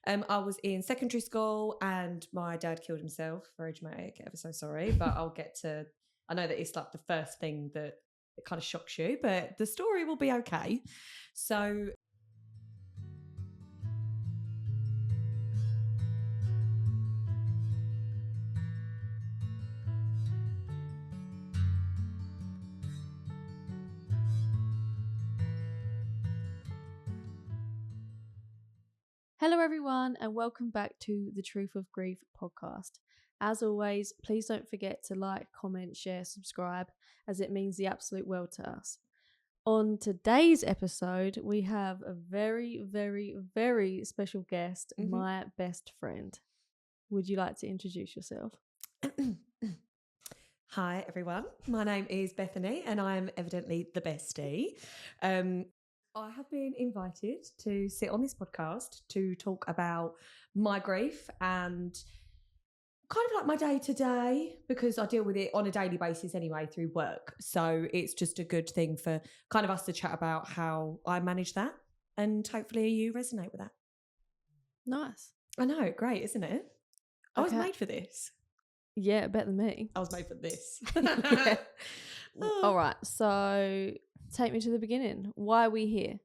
I was in secondary school and my dad killed himself. Very dramatic, ever so sorry. But I'll get to, I know that it's like the first thing that it kind of shocks you, but the story will be okay. So Hello everyone and welcome back to the Truth of Grief podcast. As always, please don't forget to like, comment, share, subscribe, as it means the absolute world to us. On today's episode, we have a very, very, very special guest, my best friend. Would you like to introduce yourself? Hi everyone, my name is Bethany and I am evidently the bestie. I have been invited to sit on this podcast to talk about my grief and kind of like my day to day, because I deal with it on a daily basis anyway through work. So it's just a good thing for kind of us to chat about how I manage that, and hopefully you resonate with that. Nice. I know, great, isn't it? I was made for this. Yeah, better than me. I was made for this. Yeah. All right, so take me to the beginning. Why are we here?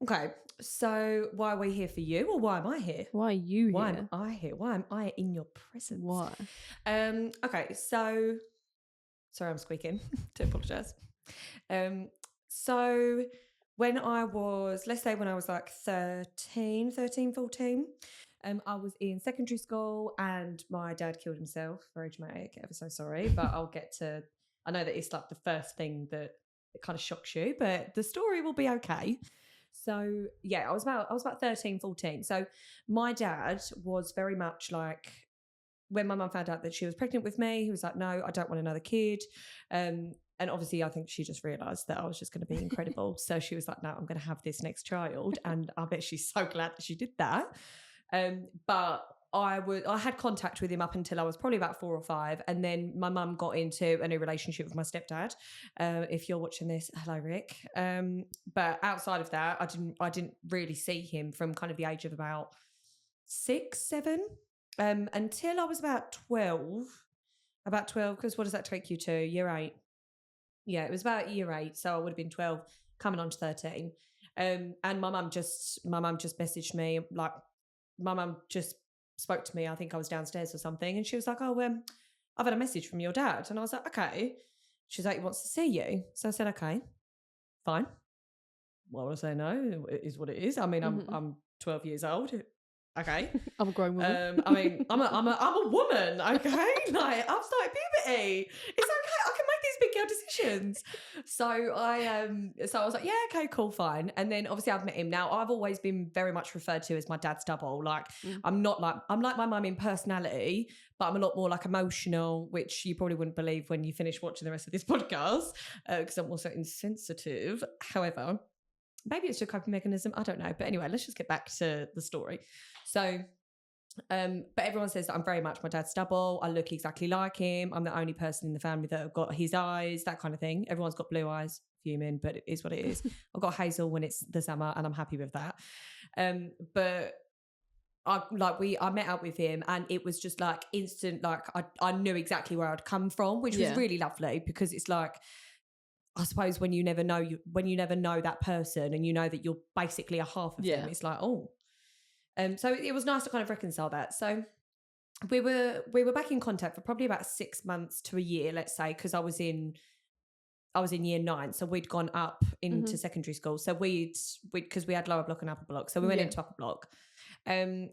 Okay, so why are we here for you, or why am I here? Why are you here? Why am I here? Why am I in your presence? Why? Okay, so sorry, I'm squeaking. Do apologise. So when I was, let's say when I was like 13, 14, I was in secondary school and my dad killed himself. Very dramatic, ever so sorry, but I'll get to, I know that it's like the first thing that it kind of shocks you, but the story will be okay. So yeah, I was about 13, 14. So my dad was very much like, when my mum found out that she was pregnant with me, he was like, no, I don't want another kid. And obviously I think she just realised that I was just going to be incredible. So she was like, no, I'm going to have this next child. And I bet she's so glad that she did that. But I had contact with him up until I was probably about 4 or 5. And then my mum got into a new relationship with my stepdad. If you're watching this, hello, Rick. But outside of that, I didn't really see him from kind of the age of about 6, 7, until I was about 12, because what does that take you to? Year 8. Yeah, it was about year 8. So I would have been 12 coming on to 13. And my mum just messaged me, like, my mum just spoke to me. I think I was downstairs or something. And she was like, oh, I've had a message from your dad. And I was like, okay. She's like, he wants to see you. So I said, okay, fine. Why would I say no? It is what it is. I mean, I'm 12 years old. Okay. I'm a grown woman. I mean, I'm a woman, okay? Like, I've started puberty. It's okay. I can make these big girl decisions. So I was like, yeah, okay, cool, fine. And then obviously I've met him. Now, I've always been very much referred to as my dad's double. Like, I'm like my mum in personality, but I'm a lot more like emotional, which you probably wouldn't believe when you finish watching the rest of this podcast, because I'm also insensitive. However, maybe it's a coping mechanism. I don't know. But anyway, let's just get back to the story. So, but everyone says that I'm very much my dad's double. I look exactly like him. I'm the only person in the family that have got his eyes, that kind of thing. Everyone's got blue eyes, fuming, but it is what it is. I've got hazel when it's the summer and I'm happy with that. But I met up with him and it was just like instant, like I knew exactly where I'd come from, which was really lovely, because it's like, I suppose when you never know that person and you know that you're basically a half of them, it's like, oh. So it was nice to kind of reconcile that. So we were back in contact for probably about 6 months to a year, let's say, because I was in year 9, so we'd gone up into secondary school. So because we had lower block and upper block, so we went into upper block. And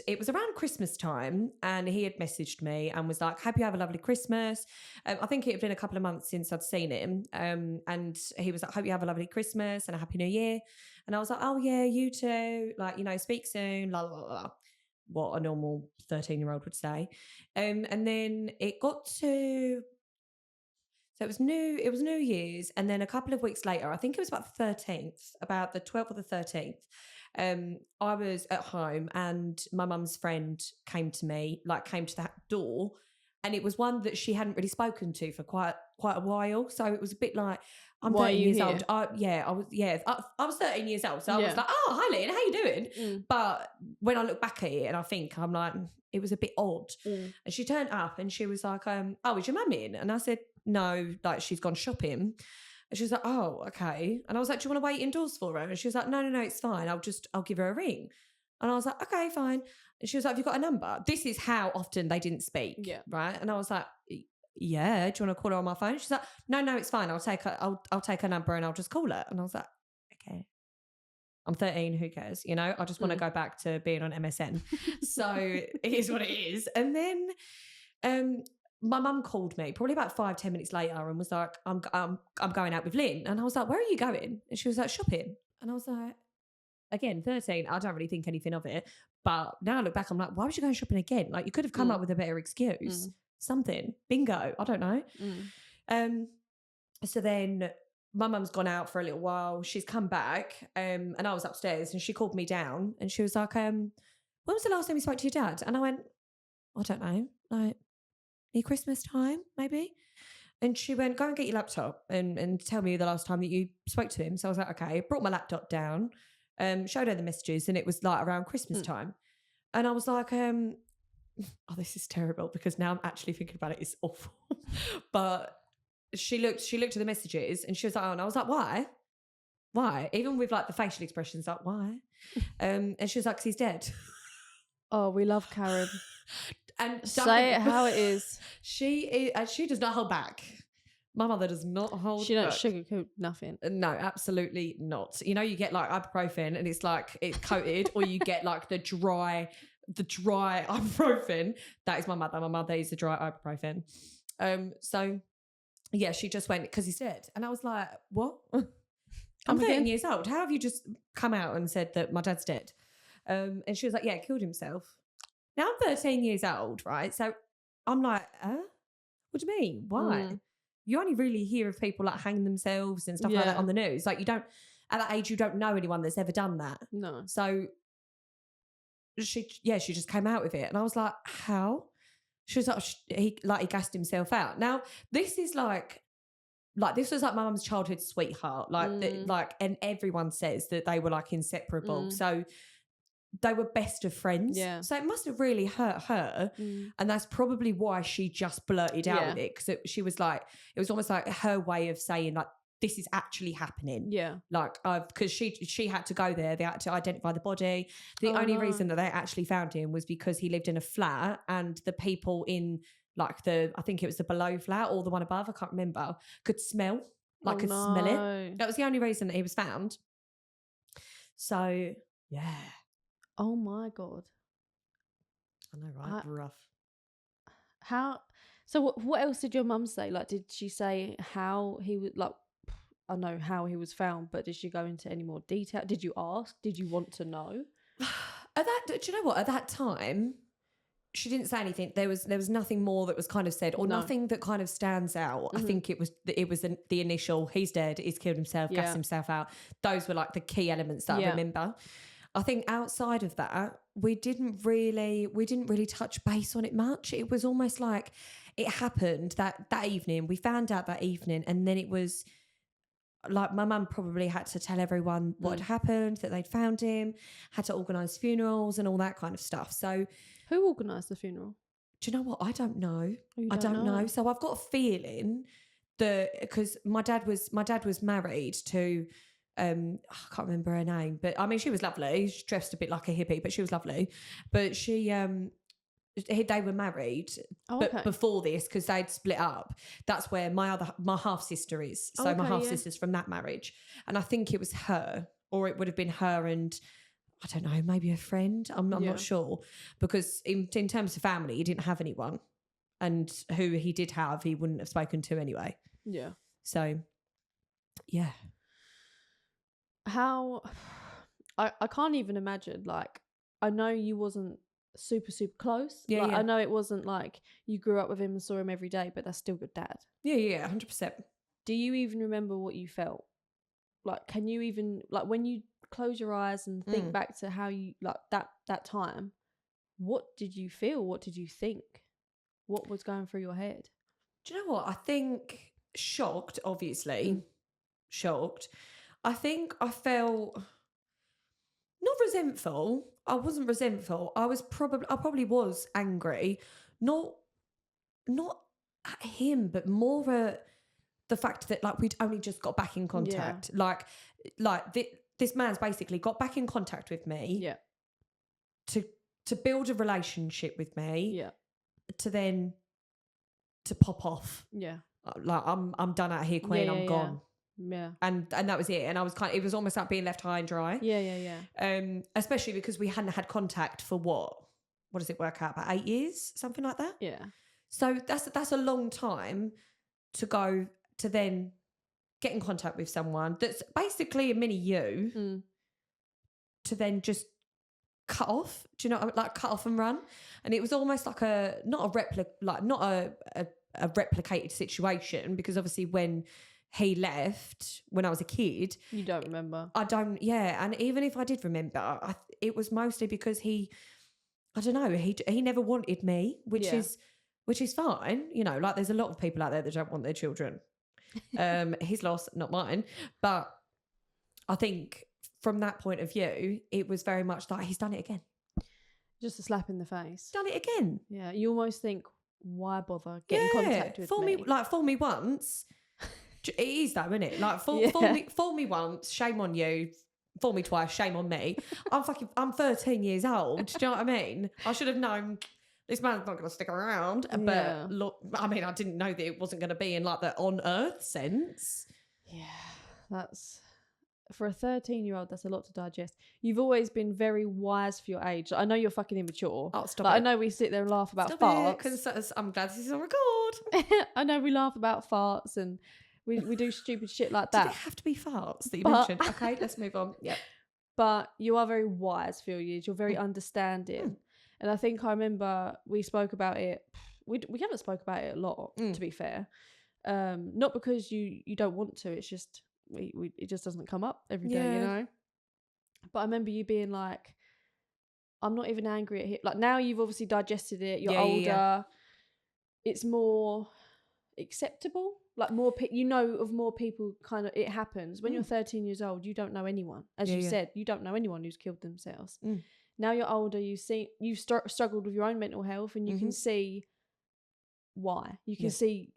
it was around Christmas time, and he had messaged me and was like, hope you have a lovely Christmas. I think it had been a couple of months since I'd seen him. And he was like, hope you have a lovely Christmas and a happy new year. And I was like, oh yeah, you too. Like, speak soon, la, la, la. What a normal 13-year-old would say. And then it got to, so it was New Year's. And then a couple of weeks later, I think it was about the 12th or the 13th, I was at home and my mum's friend came to that door, and it was one that she hadn't really spoken to for quite a while. So it was a bit like, I'm Why are 13 you years here? old. I was 13 years old. So I was Yeah. like, oh, hi, Lynn, how you doing? Mm. But when I look back at it and I think, I'm like, it was a bit odd. Mm. And she turned up and she was like, oh, is your mum in? And I said, no, like she's gone shopping. And she was like, oh, okay. And I was like, do you want to wait indoors for her? And she was like, no, it's fine. I'll give her a ring. And I was like, okay, fine. And she was like, have you got a number? This is how often they didn't speak. Yeah. Right. And I was like, yeah, do you want to call her on my phone? She's like, no, it's fine. I'll take her number and I'll just call her. And I was like, okay. I'm 13, who cares? You know, I just want to go back to being on MSN. So it is what it is. And then my mum called me probably about 5-10 minutes later and was like, I'm going out with Lynn. And I was like, where are you going? And she was like, shopping. And I was like, again, 13, I don't really think anything of it. But now I look back, I'm like, why was you going shopping again? Like, you could have come up with a better excuse. Something. Bingo. I don't know. So then my mum's gone out for a little while. She's come back and I was upstairs and she called me down and she was like, when was the last time you spoke to your dad? And I went, I don't know, like near Christmas time, maybe. And she went, go and get your laptop and tell me the last time that you spoke to him. So I was like, okay, brought my laptop down, showed her the messages and it was like around Christmas time. And I was like, oh, this is terrible because now I'm actually thinking about it. It's awful. But she looked at the messages and she was like, oh, and I was like, why? Even with like the facial expressions, like, why? And she was like, 'cause he's dead. Oh, we love Karen. And say it how it is. She does not hold back. My mother does not hold She don't back. sugarcoat nothing. No, absolutely not. You know, you get like ibuprofen and it's like it's coated, or you get like the dry ibuprofen. That is my mother. My mother is the dry ibuprofen. So yeah, she just went, because he's dead. And I was like, what? I'm 13 years old. How have you just come out and said that my dad's dead? And she was like, yeah, killed himself. Now I'm 13 years old, right? So I'm like, what do you mean? Why? You only really hear of people like hanging themselves and stuff like that on the news. Like, you don't, at that age, you don't know anyone that's ever done that. No. So she just came out with it. And I was like, how? She was like, he gassed himself out. Now, this is like this was like my mum's childhood sweetheart. And everyone says that they were like inseparable. So they were best of friends. Yeah. So it must have really hurt her. And that's probably why she just blurted out with it. Because she was like, it was almost like her way of saying like, this is actually happening. Yeah. Like, because she had to go there. They had to identify the body. The only reason that they actually found him was because he lived in a flat and the people in like I think it was the below flat or the one above, I can't remember, could smell, smell it. That was the only reason that he was found. So, yeah. Oh my God. I know, right? Rough. How? So what else did your mum say? Like, did she say how he was like? I know how he was found, but did she go into any more detail? Did you ask? Did you want to know? Do you know what? At that time, she didn't say anything. There was nothing more that was kind of said, or nothing that kind of stands out. I think it was the initial. He's dead. He's killed himself. Gassed himself out. Those were like the key elements that I remember. I think outside of that, we didn't really touch base on it much. It was almost like it happened that evening. We found out that evening, and then it was like my mum probably had to tell everyone what had happened, that they'd found him, had to organise funerals and all that kind of stuff. So who organised the funeral? Do you know what? I don't know. I don't know. So I've got a feeling that because my dad was married to I can't remember her name, but I mean she was lovely. She dressed a bit like a hippie, but she was lovely. But they were married, but before this, because they'd split up. That's where my half sister is. So my half sister's from that marriage, and I think it was her, or it would have been her and I don't know, maybe a friend. I'm not sure, because in terms of family, he didn't have anyone, and who he did have, he wouldn't have spoken to anyway. Yeah. So, yeah. How I can't even imagine. Like, I know you wasn't super close. I know it wasn't like you grew up with him and saw him every day, but that's still your dad. 100%. Do you even remember what you felt? Like, can you even, like, when you close your eyes and think back to how you, like, that time, what did you feel? What did you think? What was going through your head? Do you know what? I think shocked, obviously. shocked. I think I felt not resentful. I wasn't resentful. I probably was angry. Not at him, but more at the fact that like we'd only just got back in contact. This man's basically got back in contact with me. Yeah. To build a relationship with me. Yeah. To pop off. Yeah. Like I'm done out here, Queen. I'm gone. Yeah. And that was it. And I was it was almost like being left high and dry. Yeah. Especially because we hadn't had contact for what does it work out? About 8 years, something like that. Yeah. So that's a long time to go to then get in contact with someone that's basically a mini you to then just cut off. Do you know, like cut off and run? And it was almost like not a replicated situation, because obviously when he left when I was a kid, you don't remember. I don't. Yeah, and even if I did remember, it was mostly because he never wanted me, which is fine. You know, like there's a lot of people out there that don't want their children. His loss, not mine. But I think from that point of view, it was very much like he's done it again. Just a slap in the face. Done it again. Yeah, you almost think, why bother getting in contact with me? Fool me once. It is though, isn't it? Like fool me once, shame on you. Fool me twice, shame on me. I'm 13 years old. Do you know what I mean? I should have known this man's not going to stick around. But look, I mean, I didn't know that it wasn't going to be in like the on earth sense. Yeah, that's for a 13-year-old. That's a lot to digest. You've always been very wise for your age. I know you're fucking immature. Oh, stop it. I know we sit there and laugh about farts. I'm glad this is on record. I know we laugh about farts and we do stupid shit like that. Did it have to be farts that you mentioned? Okay, let's move on. Yep. But you are very wise for your years. You're very understanding. And I think I remember we spoke about it. We haven't spoke about it a lot, to be fair. Not because you don't want to. It's just it just doesn't come up every day, you know. But I remember you being like, I'm not even angry at him. Like now you've obviously digested it. You're older. Yeah. It's more acceptable. Like more, of more people. Kind of, it happens when you're 13 years old. You don't know anyone, as you said. You don't know anyone who's killed themselves. Now you're older. You see, you've struggled with your own mental health, and you can see why. You can see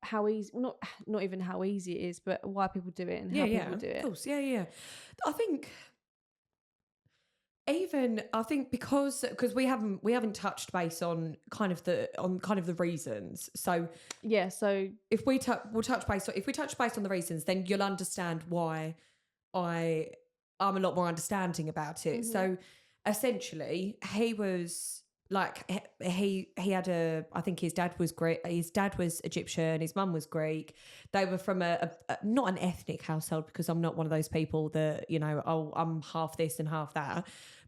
how easy, well, not even how easy it is, but why people do it and how people do it. Of course, yeah. I think because we haven't touched base on kind of the reasons. So yeah, so if we touch base on the reasons, then you'll understand why I'm a lot more understanding about it. So essentially, he was like he had I think his dad was Greek. His dad was Egyptian. His mum was Greek. They were from a not an ethnic household, because I'm not one of those people that, you know, I'm half this and half that.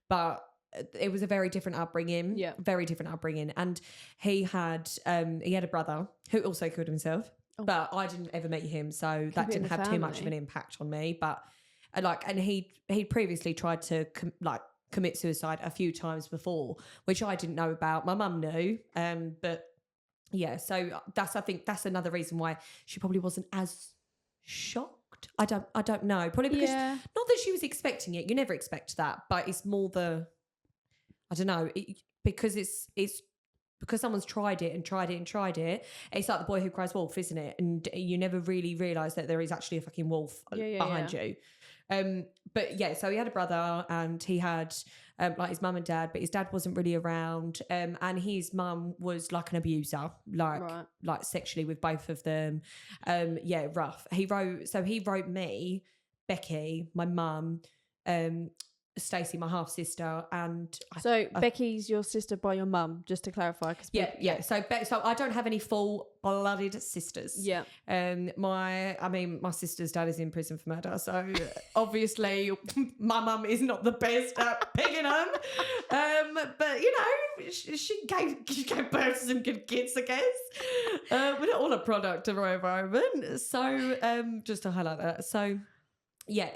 But it was a very different upbringing. Yeah, very different upbringing. And he had a brother who also killed himself. But I didn't ever meet him, so that didn't have too much of an impact on me. But and he previously tried to commit suicide a few times before, which I didn't know about. My mum knew, but yeah. So I think that's another reason why she probably wasn't as shocked. I don't know. Probably because not that she was expecting it. You never expect that, but it's more because it's because someone's tried it and tried it and tried it. It's like the boy who cries wolf, isn't it? And you never really realise that there is actually a fucking wolf behind you. But yeah, so he had a brother, and he had like his mum and dad, but his dad wasn't really around. And his mum was like an abuser, like sexually with both of them. Rough. He wrote me, Becky, my mum, Stacey, my half sister, and Becky's your sister by your mum, just to clarify. So I don't have any full-blooded sisters. Yeah. My sister's dad is in prison for murder, so obviously my mum is not the best at picking them. But you know, she gave birth to some good kids, I guess. We're not all a product of our environment, so just to highlight that. So yeah.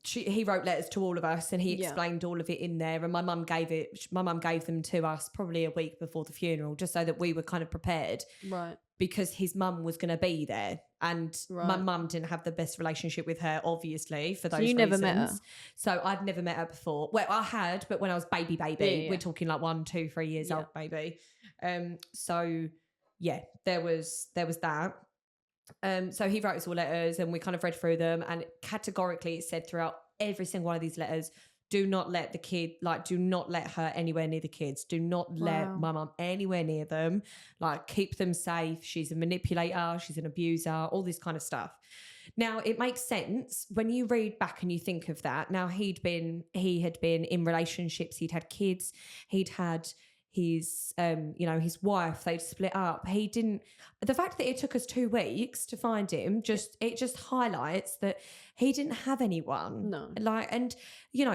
he wrote letters to all of us, and he Yeah. explained all of it in there. And my mum gave them to us probably a week before the funeral, just so that we were kind of prepared, Right. because his mum was going to be there, and my Right. mum didn't have the best relationship with her, obviously, for those you reasons. never met her? So I'd never met her before. Well, I had, but when I was baby, Yeah. we're talking like 1, 2, 3 years Yeah. old, baby. So yeah, there was that. So he wrote us all letters, and we kind of read through them, and categorically it said throughout every single one of these letters, do not let the kid, like, do not let her anywhere near the kids. Do not let Wow. my mum anywhere near them. Like, keep them safe. She's a manipulator. She's an abuser, all this kind of stuff. Now, it makes sense when you read back and you think of that. Now, he had been in relationships. He'd had kids. He'd had his his wife, they'd split up. The fact that it took us 2 weeks to find him, it just highlights that he didn't have anyone. No. Like, and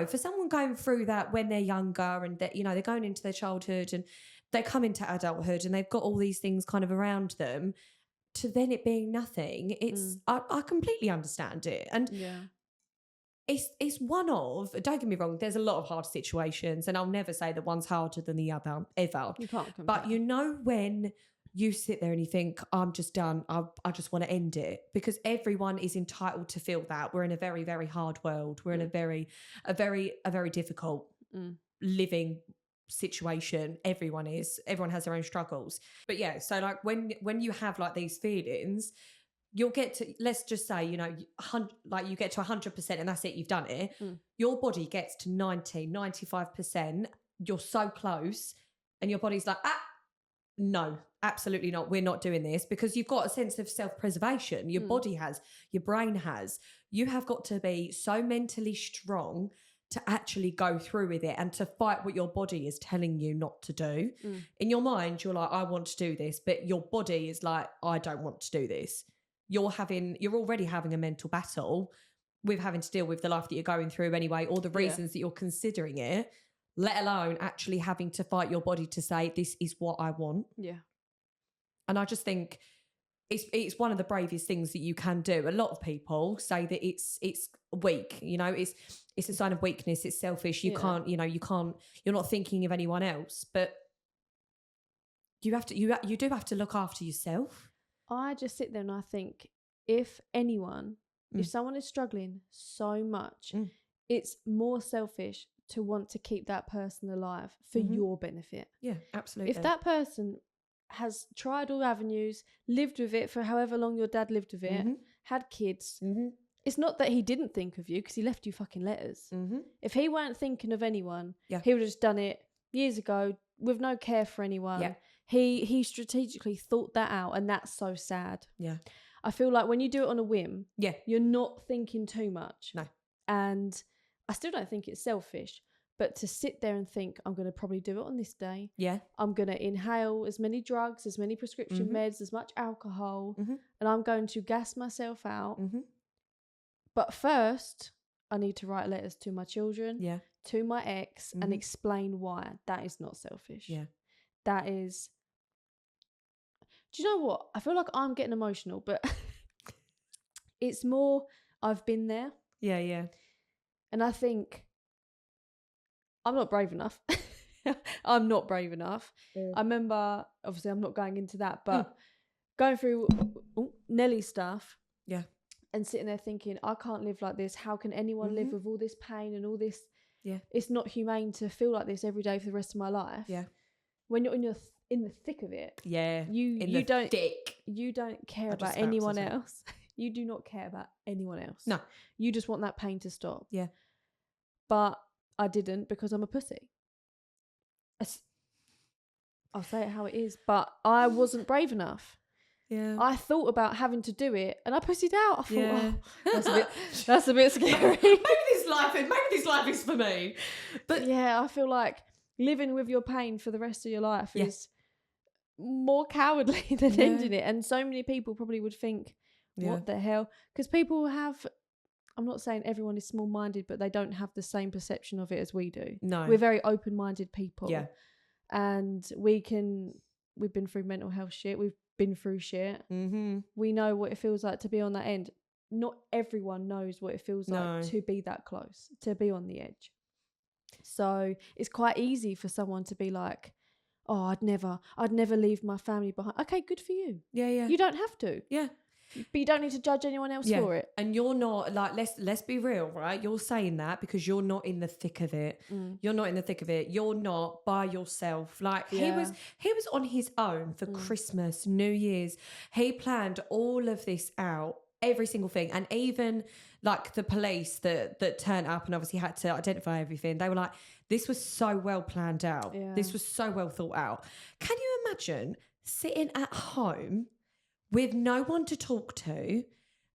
for someone going through that when they're younger, and that they're going into their childhood and they come into adulthood and they've got all these things kind of around them, to then it being nothing, I completely understand it. And Yeah. it's one of, don't get me wrong, there's a lot of hard situations, and I'll never say that one's harder than the other, ever. You can't compare. But when you sit there and you think, I'm just done, I just want to end it, because everyone is entitled to feel that. We're in a very, very hard world. We're in a very difficult living situation. Everyone has their own struggles. But yeah, so like when you have like these feelings, you'll get to, let's just say, you get to 100% and that's it, you've done it. Your body gets to 95%. You're so close, and your body's like, no, absolutely not. We're not doing this, because you've got a sense of self-preservation. Your body has, your brain has. You have got to be so mentally strong to actually go through with it and to fight what your body is telling you not to do. In your mind, you're like, I want to do this, but your body is like, I don't want to do this. You're already having a mental battle with having to deal with the life that you're going through anyway, or the reasons that you're considering it, let alone actually having to fight your body to say, this is what I want. Yeah. And I just think it's one of the bravest things that you can do. A lot of people say that it's weak, it's a sign of weakness, it's selfish. You can't, you're not thinking of anyone else, but you do have to look after yourself. I just sit there and I think, if someone is struggling so much, it's more selfish to want to keep that person alive for your benefit. Yeah, absolutely. If that person has tried all avenues, lived with it for however long your dad lived with it, had kids, it's not that he didn't think of you, because he left you fucking letters. If he weren't thinking of anyone, he would have just done it years ago with no care for anyone. Yeah. He strategically thought that out, and that's so sad. Yeah. I feel like when you do it on a whim, you're not thinking too much. No. And I still don't think it's selfish, but to sit there and think, I'm going to probably do it on this day. Yeah. I'm going to inhale as many drugs, as many prescription meds, as much alcohol, and I'm going to gas myself out. But first, I need to write letters to my children, to my ex, and explain why. That is not selfish. Yeah. That is... Do you know what? I feel like I'm getting emotional, but it's more, I've been there. Yeah, yeah. And I think I'm not brave enough. I'm not brave enough. I remember, obviously I'm not going into that, but going through Nelly stuff. Yeah. And sitting there thinking, I can't live like this. How can anyone live with all this pain and all this? Yeah. It's not humane to feel like this every day for the rest of my life. Yeah. When you're in the thick of it. Yeah. You don't care about about anyone else. You do not care about anyone else. No. You just want that pain to stop. Yeah. But I didn't, because I'm a pussy. I'll say it how it is, but I wasn't brave enough. Yeah. I thought about having to do it, and I pussied out. I thought, that's a bit scary. maybe this life is for me. But yeah, I feel like living with your pain for the rest of your life is more cowardly than ending it. And so many people probably would think, what the hell? Because people have, I'm not saying everyone is small-minded, but they don't have the same perception of it as we do. No. We're very open-minded people. Yeah. And we've been through mental health shit. We've been through shit. We know what it feels like to be on that end. not everyone knows what it feels No. like to be that close, to be on the edge. So it's quite easy for someone to be like, oh, I'd never leave my family behind. Okay, good for you. Yeah. You don't have to. Yeah. But you don't need to judge anyone else for it. And you're not like, let's be real, right? You're saying that because you're not in the thick of it. You're not in the thick of it. You're not by yourself. Like he was on his own for Christmas, New Year's. He planned all of this out, every single thing. And even like the police that turned up and obviously had to identify everything, they were like, this was so well planned out. Yeah. This was so well thought out. Can you imagine sitting at home with no one to talk to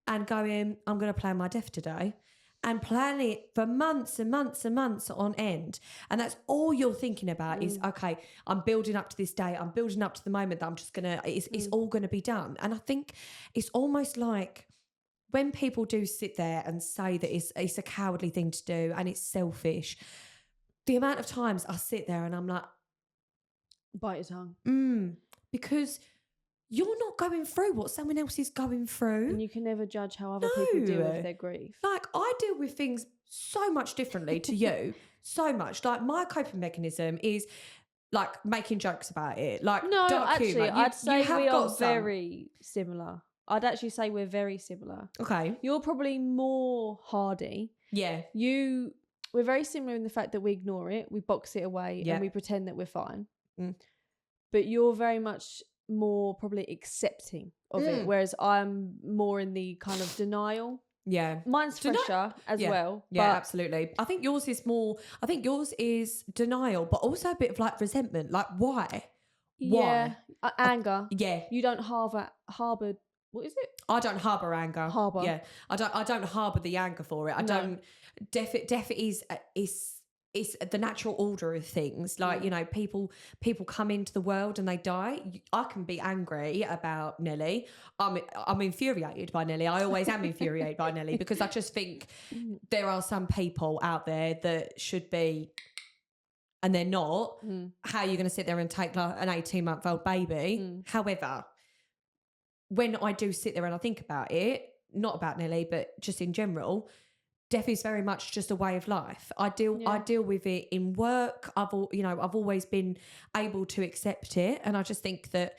and going, I'm going to plan my death today, and plan it for months and months and months on end. And that's all you're thinking about is, okay, I'm building up to this day. I'm building up to the moment that I'm just going to, it's all going to be done. And I think it's almost like when people do sit there and say that it's a cowardly thing to do and it's selfish, the amount of times I sit there and I'm like, bite your tongue. Because you're not going through what someone else is going through. And you can never judge how other people deal with their grief. Like, I deal with things so much differently to you. So much. Like, my coping mechanism is like making jokes about it. Like, no, dark actually, humour. I'd say we are some. very similar. I'd actually say we're very similar. Okay. You're probably more hardy. Yeah. We're very similar in the fact that we ignore it, we box it away, Yeah. and we pretend that we're fine. But you're very much more probably accepting of it, whereas I'm more in the kind of denial. Yeah. Mine's fresher as well. Yeah, but absolutely. I think yours is denial, but also a bit of like resentment. Like, why? Yeah. Anger. Yeah. You don't harbour, what is it? I don't harbour anger. Harbour. Yeah. I don't harbour the anger for it. I don't. Death is the natural order of things. Like, you know, people come into the world and they die. I can be angry about Nelly. I'm infuriated by Nelly. I always am infuriated by Nelly because I just think there are some people out there that should be, and they're not. How are you going to sit there and take like an 18-month-old baby? However, when I do sit there and I think about it, not about Nelly, but just in general, death is very much just a way of life. I deal with it in work. I've always been able to accept it, and I just think that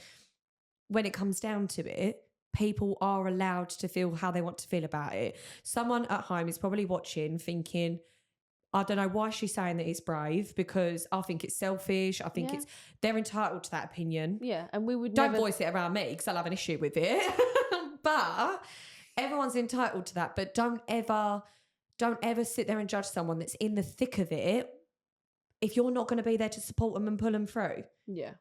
when it comes down to it, people are allowed to feel how they want to feel about it. Someone at home is probably watching, thinking, I don't know why she's saying that it's brave, because I think it's selfish. I think they're entitled to that opinion. Yeah, and we would don't voice it around me because I'll have an issue with it. But everyone's entitled to that. But don't ever sit there and judge someone that's in the thick of it if you're not going to be there to support them and pull them through. Yeah.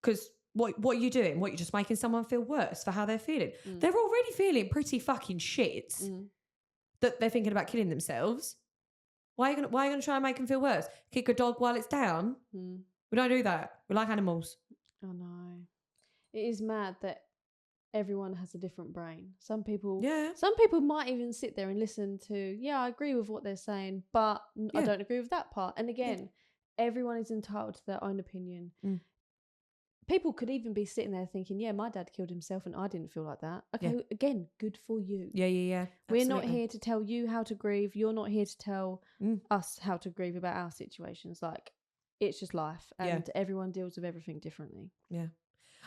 Because what are you doing? You're just making someone feel worse for how they're feeling. They're already feeling pretty fucking shit that they're thinking about killing themselves. Why are you going to try and make them feel worse? Kick a dog while it's down? We don't do that. We like animals. I know. It is mad that everyone has a different brain. Some people might even sit there and listen to, I agree with what they're saying, but I don't agree with that part. And again, everyone is entitled to their own opinion. People could even be sitting there thinking, my dad killed himself and I didn't feel like that. Okay, again, good for you. Yeah. We're not here to tell you how to grieve. You're not here to tell us how to grieve about our situations. Like, it's just life, and everyone deals with everything differently. Yeah.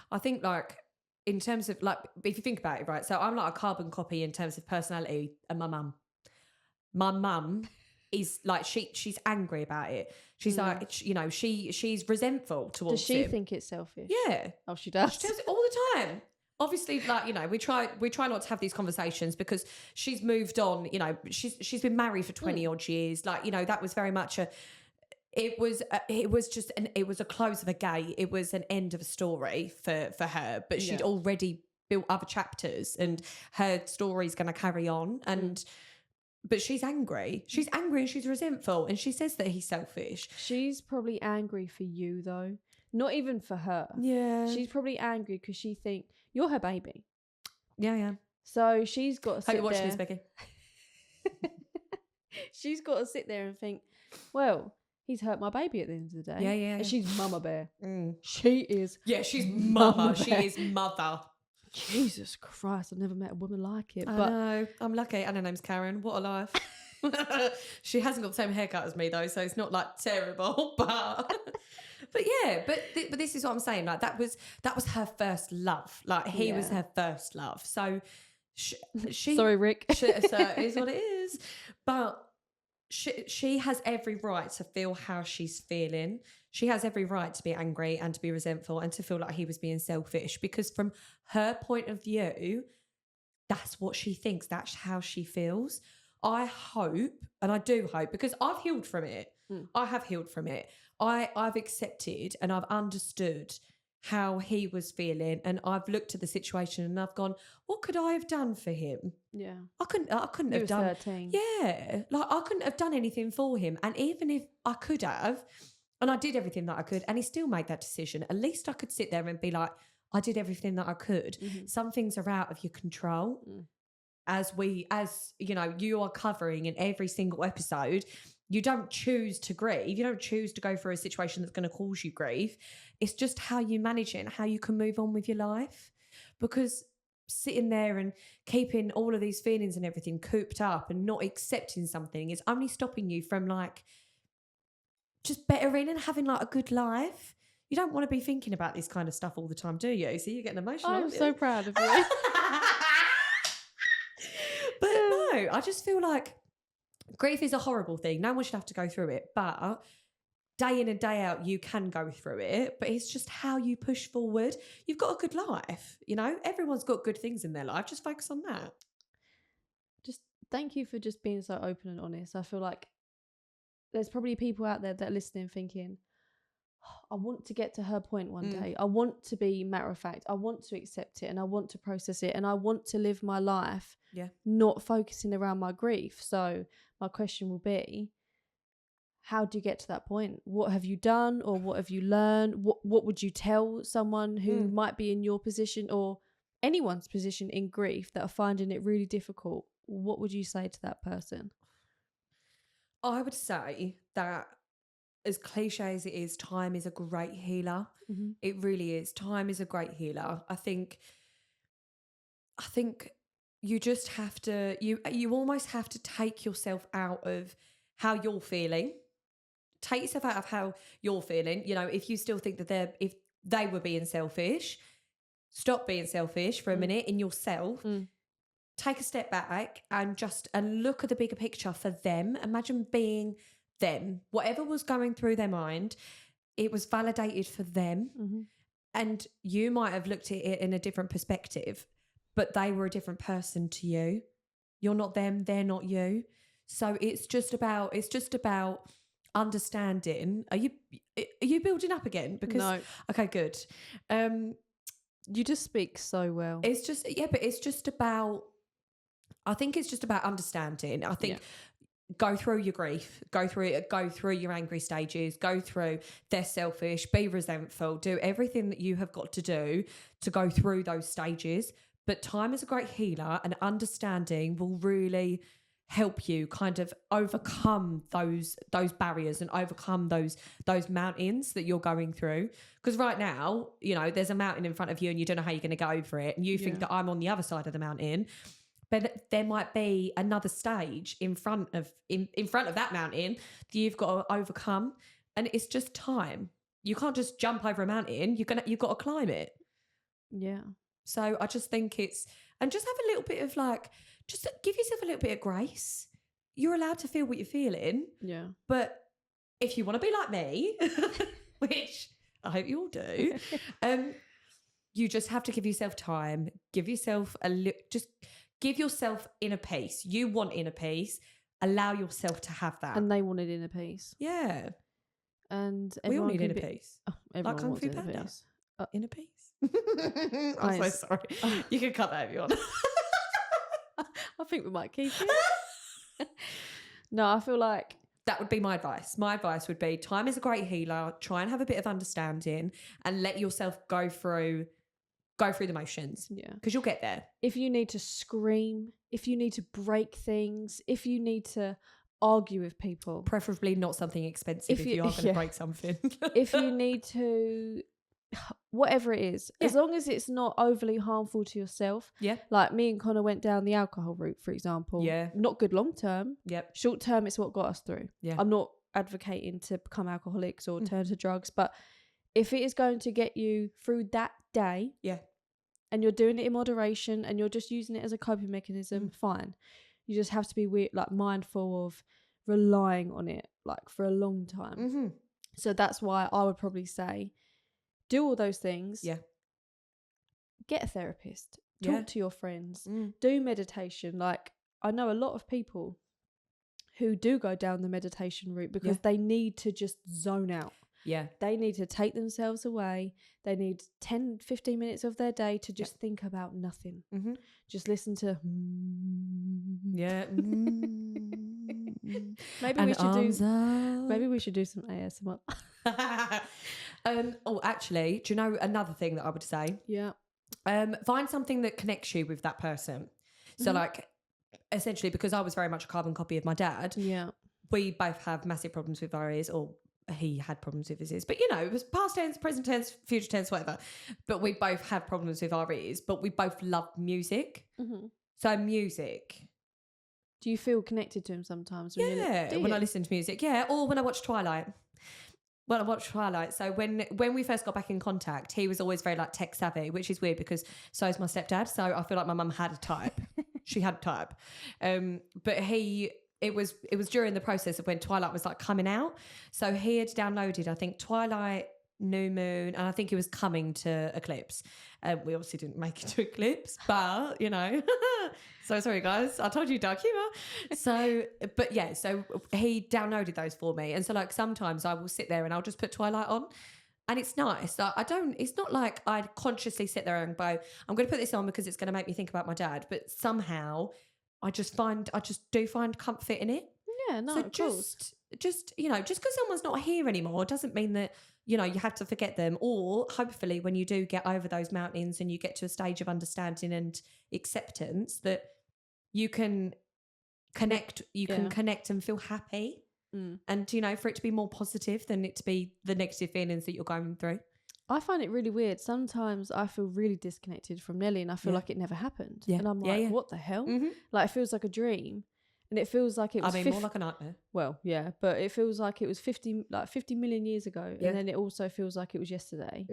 I think, like, in terms of, like, if you think about it, right, so I'm like a carbon copy in terms of personality and my mum is like, she's angry about it. She's like, you know, she's resentful towards Does she him. think it's selfish? Yeah. Oh, she does. She does it all the time. Obviously, like, you know, we try not to have these conversations because she's moved on. You know, she's been married for 20 odd years. Like, you know, that was very much it was a close of a gate. It was an end of a story for her, but she'd already built other chapters and her story's going to carry on. And but she's angry. She's angry and she's resentful, and she says that he's selfish. She's probably angry for you though, not even for her. Yeah, she's probably angry because she thinks you're her baby. Yeah. So she's got to sit there. Hope you're watching this, Becky. She's got to sit there and think, well, he's hurt my baby at the end of the day. Yeah. And she's Mama Bear. She is. Yeah, she's Mama. She is mother. Jesus Christ, I've never met a woman like it. I But know. I'm lucky. And her name's Karen. What a life. She hasn't got the same haircut as me though, so it's not like terrible. But yeah, but this is what I'm saying. Like that was her first love. Like he was Yeah. her first love. So she sorry, Rick. so it is what it is. But she has every right to feel how she's feeling. She has every right to be angry and to be resentful and to feel like he was being selfish, because from her point of view, that's what she thinks. That's how she feels. I hope, and I do hope, because I've healed from it. I have healed from it. I've accepted and I've understood how he was feeling, and I've looked at the situation and I've gone, what could I have done for him? Yeah. I couldn't You have was done 13. Yeah. Like I couldn't have done anything for him. And even if I could have, and I did everything that I could, and he still made that decision, at least I could sit there and be like, I did everything that I could. Mhm. Some things are out of your control. As you know, you are covering in every single episode, you don't choose to grieve. You don't choose to go through a situation that's going to cause you grief. It's just how you manage it and how you can move on with your life. Because sitting there and keeping all of these feelings and everything cooped up and not accepting something is only stopping you from like just bettering and having like a good life. You don't want to be thinking about this kind of stuff all the time, do you? So you're getting emotional. I'm so proud of you. But no, I just feel like grief is a horrible thing. No one should have to go through it. But day in and day out, you can go through it. But it's just how you push forward. You've got a good life. You know, everyone's got good things in their life. Just focus on that. Just thank you for just being so open and honest. I feel like there's probably people out there that are listening thinking, I want to get to her point one day. I want to be matter of fact. I want to accept it and I want to process it and I want to live my life not focusing around my grief. So my question will be, how do you get to that point? What have you done or what have you learned? What would you tell someone who might be in your position or anyone's position in grief that are finding it really difficult? What would you say to that person? I would say that, as cliche as it is, time is a great healer. Mm-hmm. It really is. Time is a great healer. I think you just have to, you almost have to take yourself out of how you're feeling. Take yourself out of how you're feeling. You know, if you still think that if they were being selfish, stop being selfish for a minute in yourself. Take a step back and look at the bigger picture for them. Imagine being them. Whatever was going through their mind, it was validated for them. Mm-hmm. And you might have looked at it in a different perspective, but they were a different person to you. You're not them, they're not you. So it's just about understanding. Are you building up again? Because no. Okay, good. You just speak so well. It's just about, I think it's just about understanding. I think go through your grief, go through your angry stages, go through they're selfish, be resentful, do everything that you have got to do to go through those stages. But time is a great healer, and understanding will really help you kind of overcome those barriers and overcome those mountains that you're going through. Because right now, you know, there's a mountain in front of you and you don't know how you're going to get over it, and you think that I'm on the other side of the mountain, but there might be another stage in front of that mountain that you've got to overcome, and it's just time. You can't just jump over a mountain. You've got to climb it. Yeah. So I just think and just have a little bit of like, just give yourself a little bit of grace. You're allowed to feel what you're feeling. Yeah. But if you want to be like me, which I hope you all do, you just have to give yourself time. Give yourself just give yourself inner peace. You want inner peace. Allow yourself to have that. And they wanted inner peace. Yeah. And we all need inner peace. Oh, everyone like Kung wants Fu inner Panda. peace. Inner peace. I'm so sorry. You can cut that if you want. I think we might keep it. No, I feel like that would be my advice. My advice would be time is a great healer. Try and have a bit of understanding and let yourself go through the motions. Yeah. Because you'll get there. If you need to scream, if you need to break things, if you need to argue with people. Preferably not something expensive if you are going to break something. If you need to whatever it is, as long as it's not overly harmful to yourself. Yeah. Like me and Connor went down the alcohol route, for example. Yeah. Not good long term. Yep. Short term, it's what got us through. Yeah. I'm not advocating to become alcoholics or turn to drugs, but if it is going to get you through that day, yeah, and you're doing it in moderation and you're just using it as a coping mechanism, fine. You just have to be mindful of relying on it like for a long time. So that's why I would probably say do all those things. Yeah. Get a therapist. Talk to your friends. Do meditation. Like, I know a lot of people who do go down the meditation route because they need to just zone out. Yeah. They need to take themselves away. They need 10, 15 minutes of their day to just think about nothing. Just listen to. Yeah. Maybe we should do some ASMR. Actually, do you know another thing that I would say? Yeah. Find something that connects you with that person. So like, essentially, because I was very much a carbon copy of my dad. Yeah. We both have massive problems with our ears, or he had problems with his ears. But, you know, it was past tense, present tense, future tense, whatever. But we both have problems with our ears, but we both love music. So music. Do you feel connected to him sometimes? When I listen to music. Yeah, or when I watch Twilight. Well, I watched Twilight. So when we first got back in contact, he was always very like tech savvy, which is weird because so is my stepdad. So I feel like my mum had a type. She had a type. But it was during the process of when Twilight was like coming out. So he had downloaded, I think, Twilight, New Moon, and I think he was coming to Eclipse. We obviously didn't make it to Eclipse, but you know. So sorry guys, I told you dark humour. So he downloaded those for me, and so like sometimes I will sit there and I'll just put Twilight on, and it's nice. Like, it's not like I consciously sit there and go, I'm going to put this on because it's going to make me think about my dad, but somehow I just do find comfort in it. Yeah, no, so of course. just you know, just because someone's not here anymore doesn't mean that, you know, you have to forget them. Or hopefully when you do get over those mountains and you get to a stage of understanding and acceptance, that you can connect, can connect and feel happy. And, you know, for it to be more positive than it to be the negative feelings that you're going through. I find it really weird. Sometimes I feel really disconnected from Nelly and I feel like it never happened. Yeah. And I'm like, what the hell? Like, it feels like a dream. And it feels like it was more like a nightmare. Well, yeah, but it feels like it was 50 million years ago. And then it also feels like it was yesterday.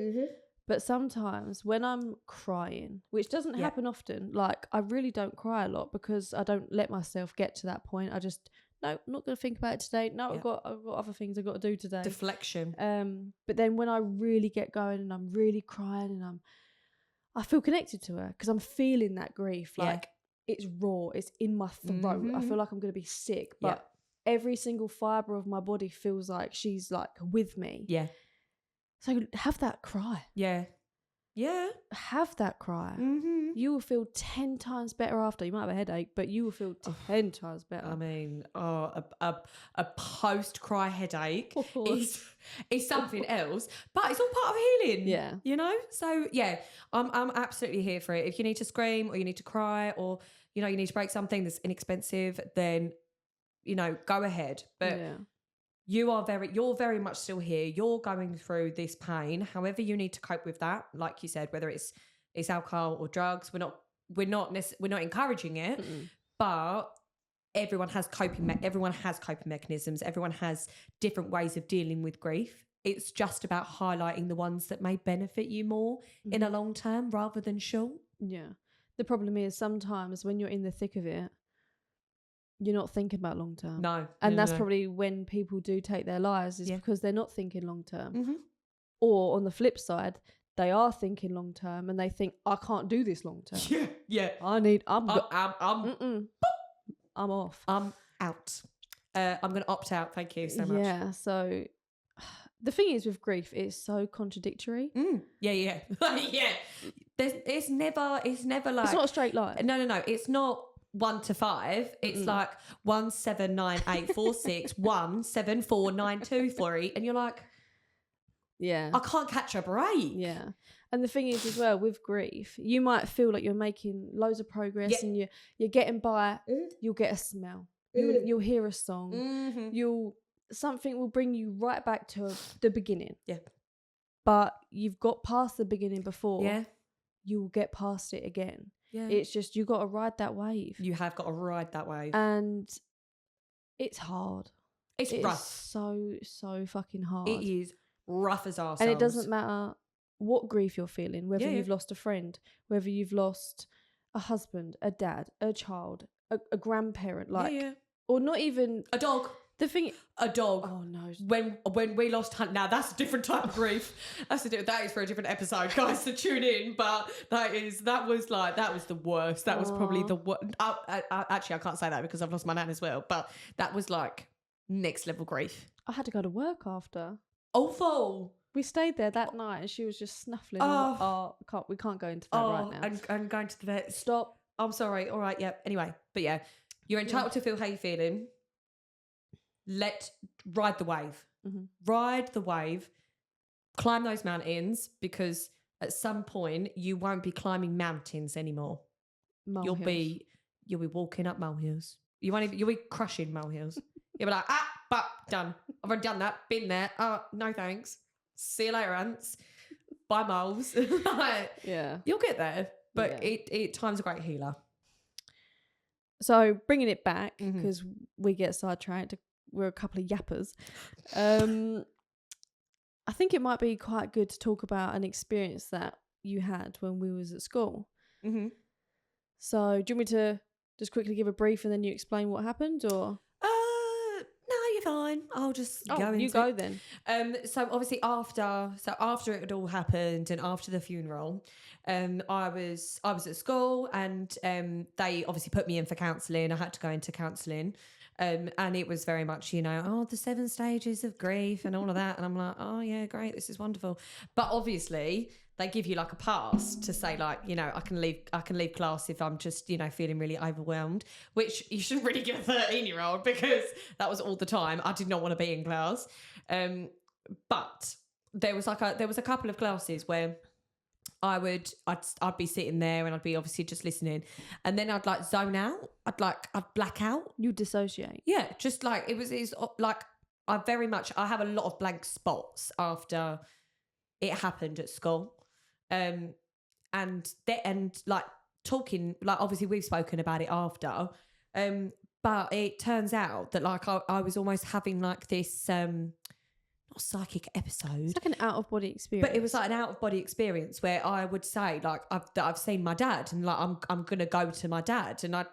But sometimes when I'm crying, which doesn't happen often, like I really don't cry a lot because I don't let myself get to that point. I just, no, I'm not going to think about it today. No, I've got other things I've got to do today. Deflection. But then when I really get going and I'm really crying and I feel connected to her because I'm feeling that grief. Like it's raw, it's in my throat. I feel like I'm going to be sick, but every single fibre of my body feels like she's like with me. Yeah. So have that cry. Yeah. Yeah. Have that cry. You will feel 10 times better after. You might have a headache, but you will feel 10 times better. I mean, a post-cry headache is something else, but it's all part of healing. Yeah. You know? So, yeah, I'm absolutely here for it. If you need to scream or you need to cry or, you know, you need to break something that's inexpensive, then, you know, go ahead. But you're very much still here. You're going through this pain. However you need to cope with that, like you said, whether it's alcohol or drugs, we're not encouraging it, but everyone has coping mechanisms. Everyone has different ways of dealing with grief. It's just about highlighting the ones that may benefit you more in a long term rather than short. Yeah. The problem is sometimes when you're in the thick of it, you're not thinking about long term. No. And that's probably when people do take their lives is because they're not thinking long term. Or on the flip side, they are thinking long term and they think, I can't do this long term. Yeah. I'm off. I'm out. I'm going to opt out. Thank you so much. Yeah. So the thing is with grief, it's so contradictory. Yeah. yeah. It's never like, it's not a straight line. No. It's not 1 to 5. It's like 1 7 9 8 4 6 1 7 4 9 2 3, and you're like, I can't catch a break. Yeah. And the thing is as well with grief, you might feel like you're making loads of progress and you're getting by. You'll get a smell. You'll hear a song. Something will bring you right back to the beginning. Yeah. but you've got past the beginning before. Yeah. You will get past it again. Yeah. It's just you got to ride that wave. You have got to ride that wave. And it's hard. It's rough. So fucking hard. It is rough as arseholes. And it doesn't matter what grief you're feeling, whether Yeah, you've lost a friend, whether you've lost a husband, a dad, a child, a grandparent, or not even a dog. A dog. Oh no! When we lost Hunt, now that's a different type of grief. That is for a different episode, guys. To tune in, but that was the worst. That was probably the worst. Actually, I can't say that because I've lost my nan as well. But that was like next level grief. I had to go to work after. Awful. We stayed there that night, and she was just snuffling. We can't go into that right now. I'm going to the vet. Stop. I'm sorry. All right. Yeah. Anyway, but yeah, you're entitled to feel how you're feeling. Ride the wave. Mm-hmm. Ride the wave. Climb those mountains, because at some point you won't be climbing mountains anymore. You'll be walking up molehills. You'll be crushing molehills. You'll be like, but done. I've already done that. Been there. No thanks. See you later, ants. Bye, moles. Yeah. You'll get there, but time's a great healer. So bringing it back, because we get sidetracked. We're a couple of yappers. I think it might be quite good to talk about an experience that you had when we was at school. Mm-hmm. So do you want me to just quickly give a brief and then you explain what happened, or? No, you're fine. I'll just go into you go then. So obviously after it had all happened and after the funeral, I was at school, and they obviously put me in for counselling. I had to go into counselling. And it was very much, the 7 stages of grief and all of that. And I'm like, oh yeah, great, this is wonderful. But obviously they give you like a pass to say like, I can leave class if I'm just, feeling really overwhelmed, which you shouldn't really give a 13-year-old, because that was all the time. I did not want to be in class. But there was a couple of classes where I'd be sitting there and I'd be obviously just listening, and then I'd like zone out. I'd black out. You dissociate. Yeah, just like it's like I have a lot of blank spots after it happened at school, and like talking, like obviously we've spoken about it after, but it turns out that like I was almost having like this not psychic episode. It's like an out of body experience. But it was like an out of body experience where I would say like I've seen my dad, and like I'm gonna go to my dad, and I'd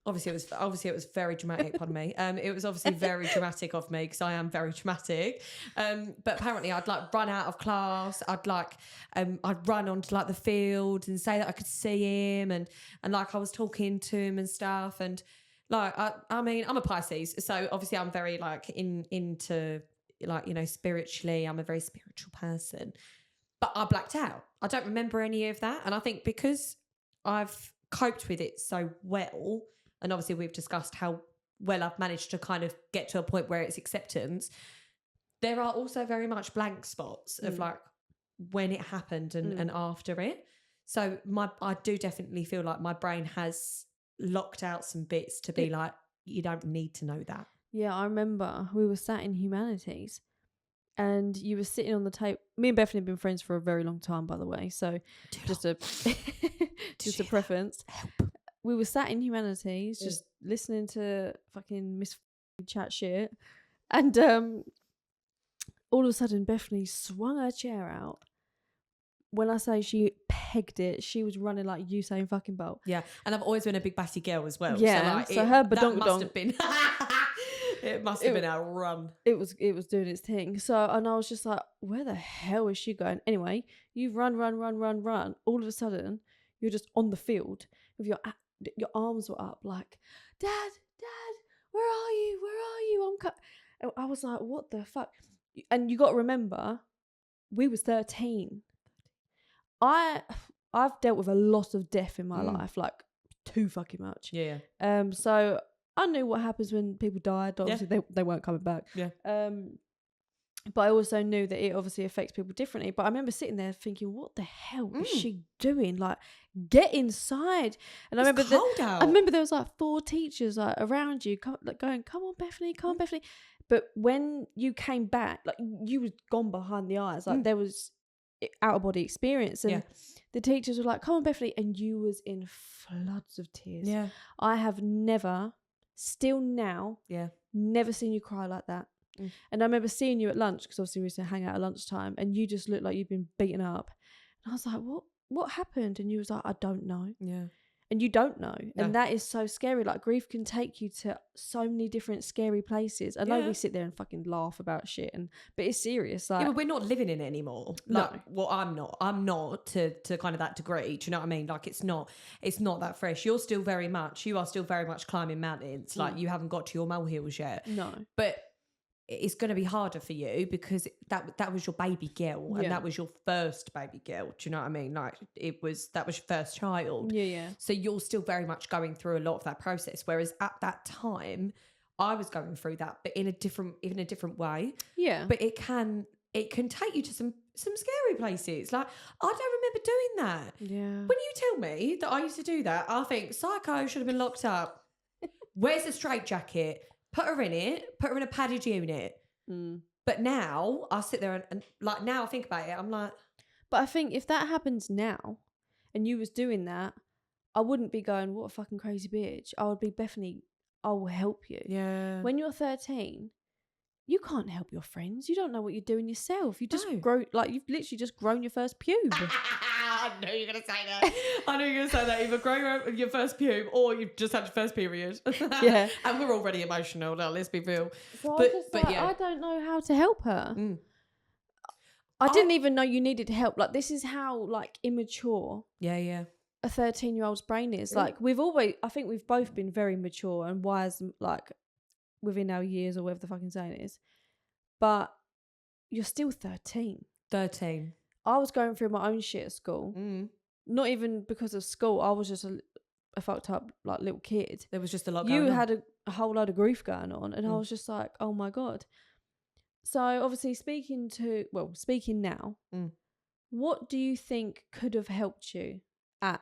obviously it was very dramatic. Pardon me. It was obviously very dramatic of me, because I am very dramatic. But apparently I'd like run out of class. I'd run onto like the field and say that I could see him, and like I was talking to him and stuff, and. Like, I mean, I'm a Pisces, so obviously I'm very like into like, spiritually, I'm a very spiritual person, but I blacked out. I don't remember any of that. And I think because I've coped with it so well, and obviously we've discussed how well I've managed to kind of get to a point where it's acceptance, there are also very much blank spots of like when it happened and after it. So I do definitely feel like my brain has locked out some bits to be like, you don't need to know that. Yeah, I remember we were sat in humanities and you were sitting on the table. Me and Bethany have been friends for a very long time, by the way, so just a preference. We were sat in humanities just listening to fucking Miss chat shit, and all of a sudden Bethany swung her chair out. When I say she pegged it, she was running like Usain fucking Bolt. Yeah, and I've always been a big batty girl as well. Yeah, so her badonk must have been. It must have been our run. It was doing its thing. So, and I was just like, where the hell is she going? Anyway, you run. All of a sudden, you're just on the field with your arms were up, like, Dad, where are you? I was like, what the fuck? And you got to remember, we was 13. I've dealt with a lot of death in my life, like too fucking much. Yeah. So I knew what happens when people died. Obviously, they weren't coming back. Yeah. But I also knew that it obviously affects people differently. But I remember sitting there thinking, what the hell is she doing? Like, get inside. And I remember there was like 4 teachers like around you, going, come on, Bethany, Bethany. But when you came back, like you was gone behind the eyes, like there was out of body experience, and the teachers were like, "Come on, Bethany," and you was in floods of tears. Yeah. I have never, still now, never seen you cry like that. And I remember seeing you at lunch, because obviously we used to hang out at lunchtime, and you just looked like you'd been beaten up. And I was like, what happened? And you was like, I don't know. Yeah. And you don't know. No. And that is so scary. Like, grief can take you to so many different scary places. I know we sit there and fucking laugh about shit, but it's serious. Like, yeah, but we're not living in it anymore. Like, well, I'm not to kind of that degree. Do you know what I mean? Like, it's not that fresh. You are still very much climbing mountains. Like, you haven't got to your molehills yet. No. But it's going to be harder for you because that was your baby girl, and that was your first baby girl. Do you know what I mean? Like, that was your first child. Yeah. So you're still very much going through a lot of that process. Whereas at that time, I was going through that, but in a different way. Yeah. But it can take you to some scary places. Like, I don't remember doing that. Yeah. When you tell me that I used to do that, I think psycho should have been locked up. Where's the straitjacket? Put her in it. Put her in a padded unit. But now I sit there and like, now I think about it, I'm like. But I think if that happens now, and you was doing that, I wouldn't be going, what a fucking crazy bitch. I would be, Bethany, I will help you. Yeah. When you're 13, you can't help your friends. You don't know what you're doing yourself. You just grow, like, you've literally just grown your first pube. I knew you were going to say that. I knew you were going to say that. Either growing your first pube or you've just had your first period. Yeah. And we're already emotional now, let's be real. So I don't know how to help her. I didn't even know you needed help. Like, this is how, like, immature a 13-year-old's brain is. Like, I think we've both been very mature and wise, like, within our years or whatever the fucking saying is. But you're still 13. 13. I was going through my own shit at school. Not even because of school. I was just a fucked up, like, little kid. There was just a lot going on. You had a whole load of grief going on, and I was just like, oh my God. So obviously speaking now, what do you think could have helped you at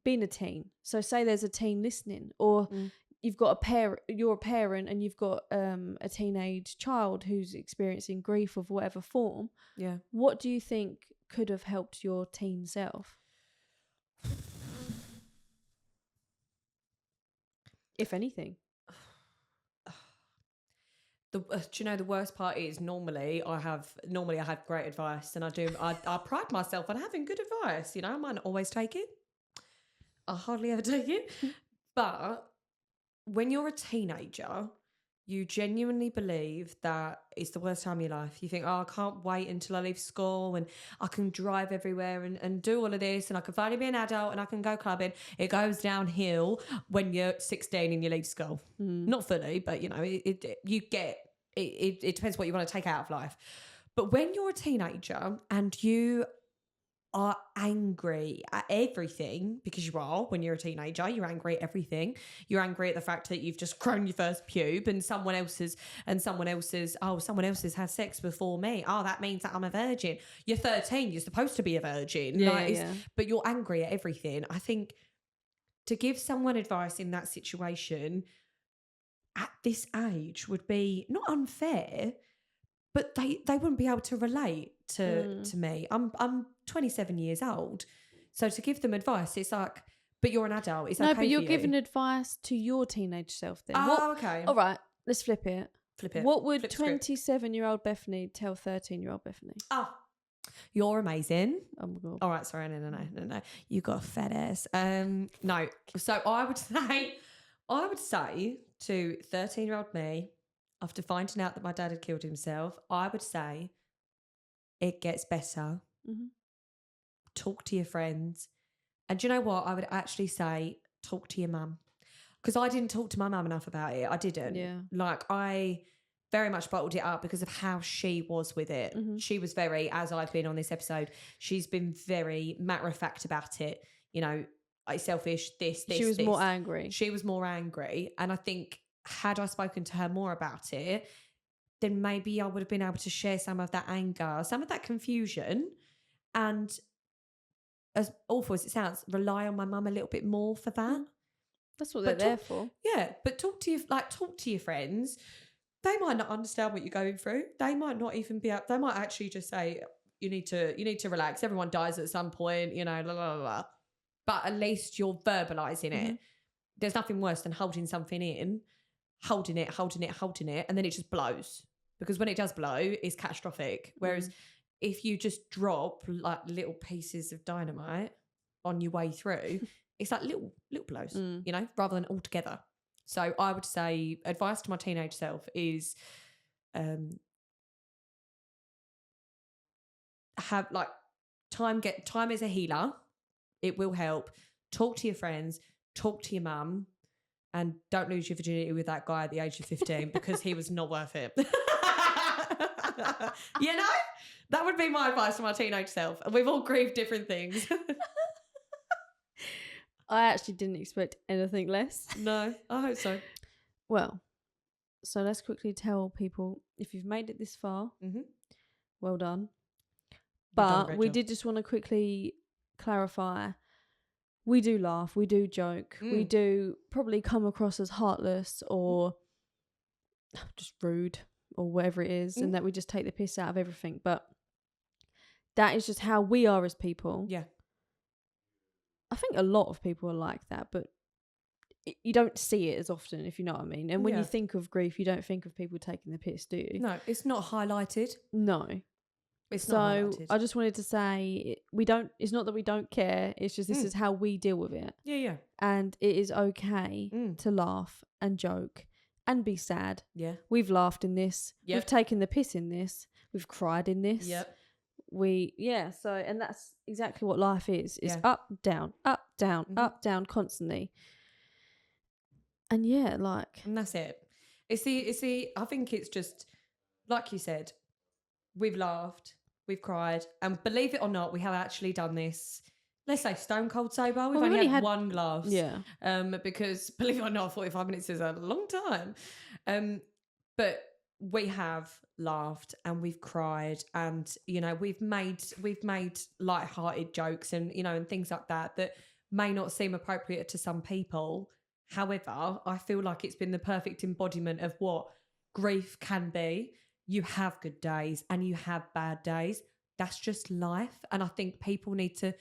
being a teen? So say there's a teen listening, or you've got you're a parent and you've got a teenage child who's experiencing grief of whatever form. Yeah. What do you think could have helped your teen self? If anything. Do you know the worst part is normally I have great advice, and I pride myself on having good advice. You know, I might not always take it. I hardly ever take it. But when you're a teenager, you genuinely believe that it's the worst time of your life. You think, oh, I can't wait until I leave school and I can drive everywhere and do all of this, and I can finally be an adult and I can go clubbing. It goes downhill when you're 16 and you leave school. Not fully, but you know, it depends what you want to take out of life. But when you're a teenager and you are angry at everything, because you are, when you're a teenager, you're angry at everything. You're angry at the fact that you've just grown your first pube and someone else's had sex before me. Oh, that means that I'm a virgin. You're 13, you're supposed to be a virgin. But you're angry at everything. I think to give someone advice in that situation at this age would be not unfair, but they wouldn't be able to relate to me. I'm 27 years old. So to give them advice, it's like, but you're an adult. It's okay. No, but you're giving advice to your teenage self then. Okay. All right, let's flip it. What would 27-year-old Bethany tell 13-year-old Bethany? Oh, you're amazing. Oh my God. All right, sorry, no. You got a fat ass. No. So I would say to 13-year-old me, after finding out that my dad had killed himself, I would say it gets better. Talk to your friends. And do you know what? I would actually say talk to your mum. Because I didn't talk to my mum enough about it. I didn't. Yeah. Like, I very much bottled it up because of how she was with it. She was very, as I've been on this episode, she's been very matter of fact about it. You know, like, selfish, this. She was more angry. She was more angry. And I think had I spoken to her more about it, then maybe I would have been able to share some of that anger, some of that confusion, and, as awful as it sounds, rely on my mum a little bit more for that. That's what they're there for. Yeah, but talk to your friends. they might not understand what you're going through. They might not even be they might actually just say, you need to relax. Everyone dies at some point, you know, blah, blah, blah, blah. But at least you're verbalizing it. There's nothing worse than holding something in, holding it, and then it just blows. Because when it does blow, it's catastrophic. Whereas if you just drop like little pieces of dynamite on your way through, it's like little blows, you know, rather than all together. So I would say advice to my teenage self is have like time is a healer. It will help. Talk to your friends, talk to your mum, and don't lose your virginity with that guy at the age of 15 because he was not worth it. You know? That would be my advice to my teenage self. We've all grieved different things. I actually didn't expect anything less. No, I hope so. Well, so let's quickly tell people, if you've made it this far, well done. But we did just want to quickly clarify, we do laugh, we do joke, we do probably come across as heartless or just rude or whatever it is, and that we just take the piss out of everything. But that is just how we are as people. Yeah. I think a lot of people are like that, but you don't see it as often, if you know what I mean. And when you think of grief, you don't think of people taking the piss, do you? No, it's not highlighted. No. It's not highlighted. I just wanted to say, it's not that we don't care, it's just this is how we deal with it. Yeah. And it is okay to laugh and joke and be sad. Yeah. We've laughed in this. Yep. We've taken the piss in this. We've cried in this. Yep. And that's exactly what life is. It's up, down, constantly. And and that's it. It's the I think it's just like you said, we've laughed, we've cried, and believe it or not, we have actually done this. Let's say stone cold sober. We've only had one glass. Yeah. Because believe it or not, 45 minutes is a long time. But we have laughed and we've cried, and you know we've made light-hearted jokes and you know and things like that may not seem appropriate to some people. However, I feel like it's been the perfect embodiment of what grief can be. You have good days and you have bad days. That's just life. And I think people need to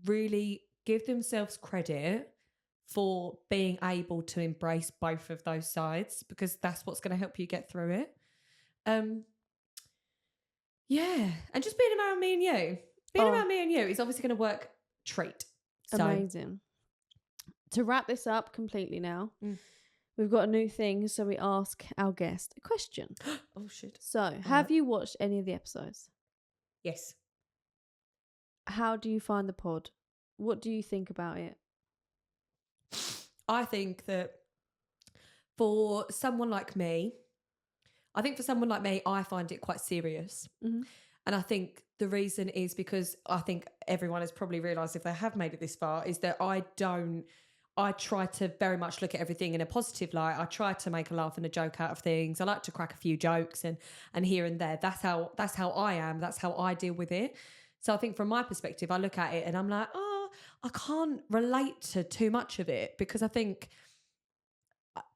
really give themselves credit for being able to embrace both of those sides, because that's what's going to help you get through it. Yeah. And just being around me and you. Around me and you is obviously going to work treat. So. Amazing. To wrap this up completely now, we've got a new thing, so we ask our guest a question. Oh, shit. So, have you watched any of the episodes? Yes. How do you find the pod? What do you think about it? I think that for someone like me, I find it quite serious. Mm-hmm. And I think the reason is because I think everyone has probably realised, if they have made it this far, is that I try to very much look at everything in a positive light. I try to make a laugh and a joke out of things. I like to crack a few jokes and here and there. That's how I am. That's how I deal with it. So I think from my perspective, I look at it and I'm like, I can't relate to too much of it, because I think,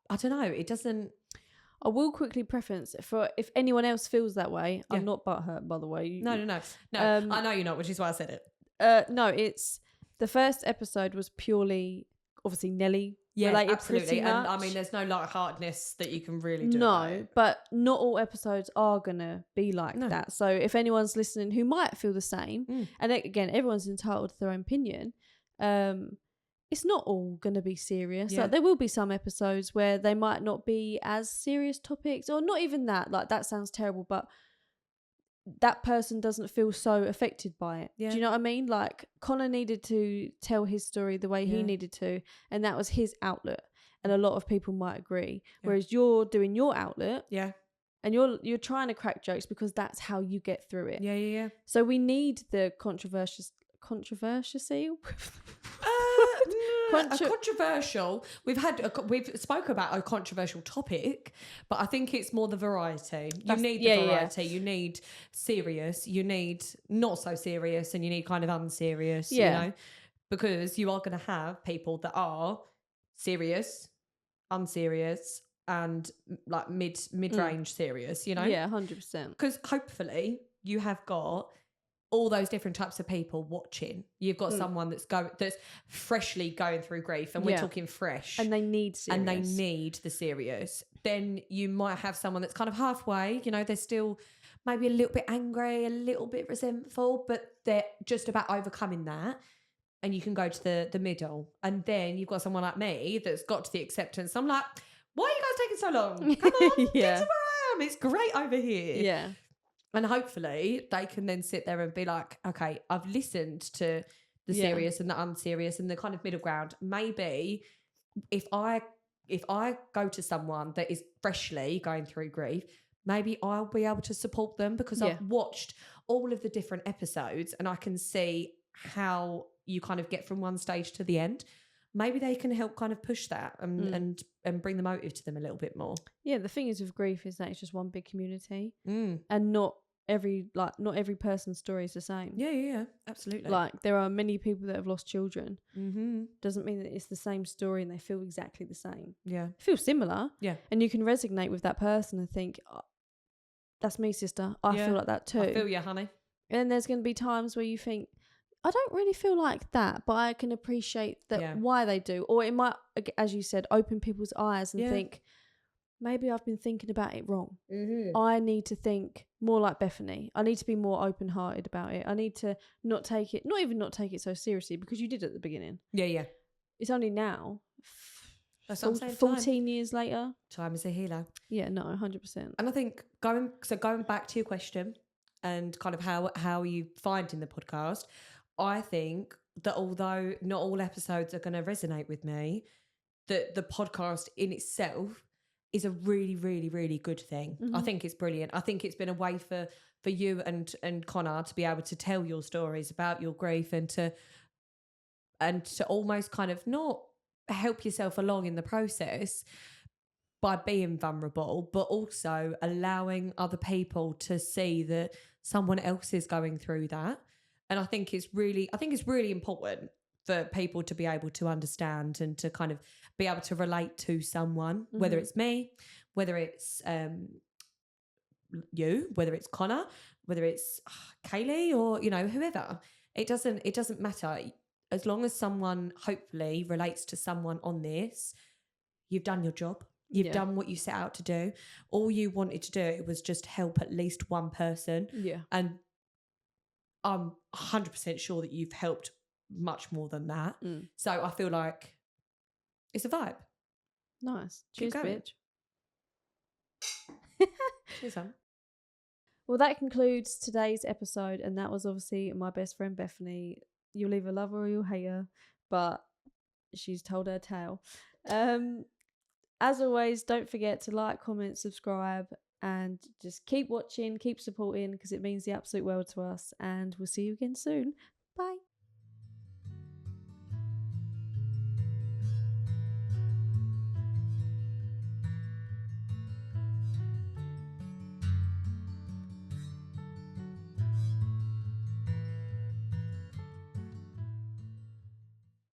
I don't know, it doesn't. I will quickly preference for if anyone else feels that way. Yeah. I'm not butthurt, by the way. No. I know you're not, which is why I said it. No, it's the first episode was purely obviously Nelly related. Absolutely. And I mean, there's no lightheartedness that you can really do. No, but not all episodes are gonna be like that. So if anyone's listening who might feel the same, and again, everyone's entitled to their own opinion. It's not all going to be serious. Like, there will be some episodes where they might not be as serious topics, or not even that. Like, that sounds terrible, but that person doesn't feel so affected by it. Yeah. Do you know what I mean? Like, Connor needed to tell his story the way he needed to, and that was his outlet. And a lot of people might agree. Yeah. Whereas you're doing your outlet. Yeah. And you're trying to crack jokes because that's how you get through it. Yeah. So we need the controversy. Controversial. We've spoke about a controversial topic, but I think it's more the variety. You need the variety. You need serious. You need not so serious, and you need kind of unserious. Yeah. You know, because you are going to have people that are serious, unserious, and like mid-range serious, you know? Yeah, 100%. Because hopefully you have got all those different types of people watching. You've got someone that's freshly going through grief, and we're talking fresh, And they need serious. and they need the serious. Then you might have someone that's kind of halfway, you know, they're still maybe a little bit angry, a little bit resentful, but they're just about overcoming that. And you can go to the middle. And then you've got someone like me that's got to the acceptance. I'm like, why are you guys taking so long? Come on, get to where I am. It's great over here. Yeah. And hopefully they can then sit there and be like, okay, I've listened to the serious and the unserious and the kind of middle ground. Maybe if I go to someone that is freshly going through grief, maybe I'll be able to support them because I've watched all of the different episodes and I can see how you kind of get from one stage to the end. Maybe they can help kind of push that and bring the motive to them a little bit more. Yeah, the thing is with grief is that it's just one big community, and not every person's story is the same. Yeah, absolutely. Like there are many people that have lost children. Doesn't mean that it's the same story and they feel exactly the same. Yeah, feel similar. Yeah, and you can resonate with that person and think, oh, "That's me, sister. I feel like that too." I feel you, honey. And then there's going to be times where you think, I don't really feel like that, but I can appreciate that why they do. Or it might, as you said, open people's eyes and think, maybe I've been thinking about it wrong. I need to think more like Bethany. I need to be more open-hearted about it. I need to not take it so seriously, because you did at the beginning. Yeah. It's only now, That's what I'm saying, 14 years later. Time is a healer. Yeah, no, 100%. And I think going back to your question and kind of how you finding the podcast, I think that although not all episodes are going to resonate with me, that the podcast in itself is a really, really, really good thing. I think it's brilliant. I think it's been a way for you and Connor to be able to tell your stories about your grief and to almost kind of not help yourself along in the process by being vulnerable, but also allowing other people to see that someone else is going through that. And I think it's really important for people to be able to understand and to kind of be able to relate to someone, whether it's me, whether it's you, whether it's Connor, whether it's Kaylee, or, you know, whoever. It doesn't matter. As long as someone hopefully relates to someone on this, you've done your job. You've done what you set out to do. All you wanted to do was just help at least one person. Yeah. And I'm 100% sure that you've helped much more than that. So I feel like it's a vibe. Nice. Cheers, bitch. Cheers, Sam. Well, that concludes today's episode, and that was obviously my best friend Bethany. You'll either love her or you'll hate her, but she's told her tale. As always, don't forget to like, comment, subscribe, and just keep watching, keep supporting, because it means the absolute world to us. And we'll see you again soon.